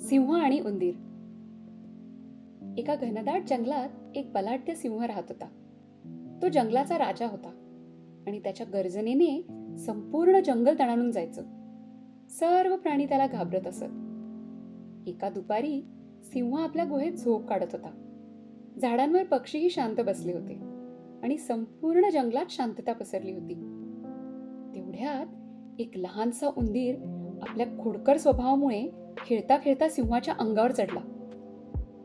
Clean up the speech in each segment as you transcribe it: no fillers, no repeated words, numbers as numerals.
सिंह आणि उंदीर. एका घनदाट जंगलात एक बलाढ्य सिंह राहत होता. तो जंगलाचा राजा होता आणि त्याच्या गर्जनेने संपूर्ण जंगल तणावून जायचं. सर्व प्राणी त्याला घाबरत असत. एका दुपारी सिंह आपल्या गुहेत झोप काढत होता. झाडांवर पक्षीही शांत बसले होते आणि संपूर्ण जंगलात शांतता पसरली होती. तेवढ्यात एक लहानसा उंदीर आपल्या खोडकर स्वभावामुळे खेळता खेळता सिंहाच्या अंगावर चढला.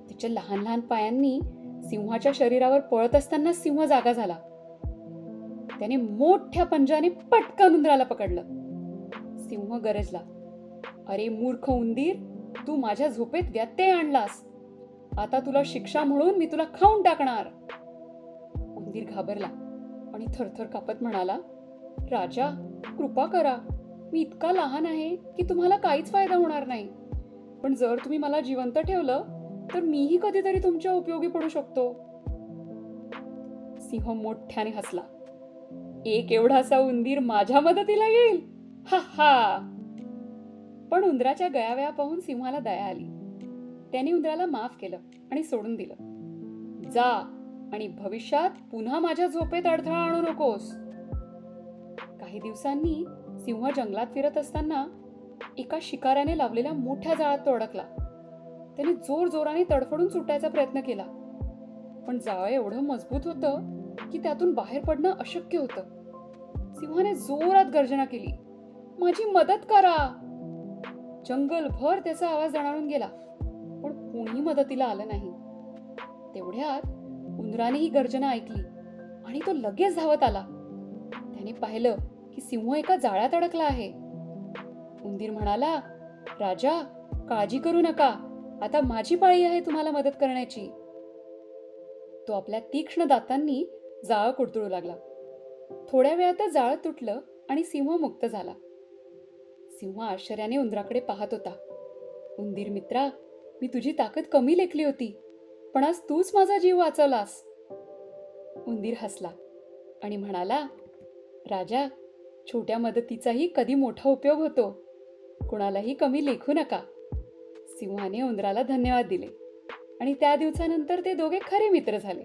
त्याच्या लहान लहान पायांनी सिंहाच्या शरीरावर पळत असताना सिंह जागा झाला. त्याने मोठ्या पंजाने पटकन उंदराला पकडलं. सिंह गरजला, "अरे मूर्ख उंदीर, तू माझ्या झोपेत व्यत्यय आणलास. आता तुला शिक्षा म्हणून मी तुला खाऊन टाकणार." उंदीर घाबरला आणि थरथर कापत म्हणाला, "राजा, कृपा करा. मी इतका लहान आहे की तुम्हाला काहीच फायदा होणार नाही. पण जर तुम्ही मला जिवंत ठेवलं तर मीही कधीतरी तुमच्या उपयोगी पडू शकतो." सिंह मोठ्याने हसला. "एक एवढासा उंदीर माझ्या मदतीला येईल? हा हा." पण उंदराच्या गयावया पाहून सिंहाला दया आली. त्याने उंदराला माफ केलं आणि सोडून दिलं. "जा आणि भविष्यात पुन्हा माझ्या झोपेत अडथळा आणू नकोस." काही दिवसांनी सिंह जंगलात फिरत असताना एका शिकाऱ्याने लावलेल्या मोठ्या जाळात तो अडकला. त्याने जोर जोराने तडफडून सुटायचा प्रयत्न केला, पण जाळं एवढं मजबूत होतं की त्यातून बाहेर पडणं अशक्य होतं. सिंहाने जोरात गर्जना केली, "माझी मदत करा." जंगलभर त्याचा आवाज दणाणून गेला, पण कोणी मदतीला आलं नाही. तेवढ्यात उंदराने ही गर्जना ऐकली आणि तो लगेच धावत आला. त्याने पाहिलं की सिंह एका जाळ्यात अडकला आहे. उंदीर म्हणाला, "राजा, काळजी करू नका. आता माझी पाळी आहे तुम्हाला मदत करण्याची." तो आपल्या तीक्ष्ण दातांनी जाळं कुडतुळू लागला. थोड्या वेळातच जाळं तुटलं आणि सिंह मुक्त झाला. सिंह आश्चर्याने उंदराकडे पाहत होता. "उंदीर मित्रा, मी तुझी ताकद कमी लेखली होती, पण आज तूच माझा जीव वाचवलास." उंदीर हसला आणि म्हणाला, "राजा, छोट्या मदतीचाही कधी मोठा उपयोग होतो. कुणालाही कमी लेखू नका." सिंहाने उंदराला धन्यवाद दिले आणि त्या दिवसानंतर ते दोघे खरे मित्र झाले.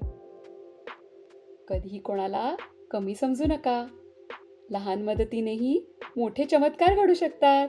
कधीही कोणाला कमी समजू नका. लहान मदतीनेही मोठे चमत्कार घडू शकतात.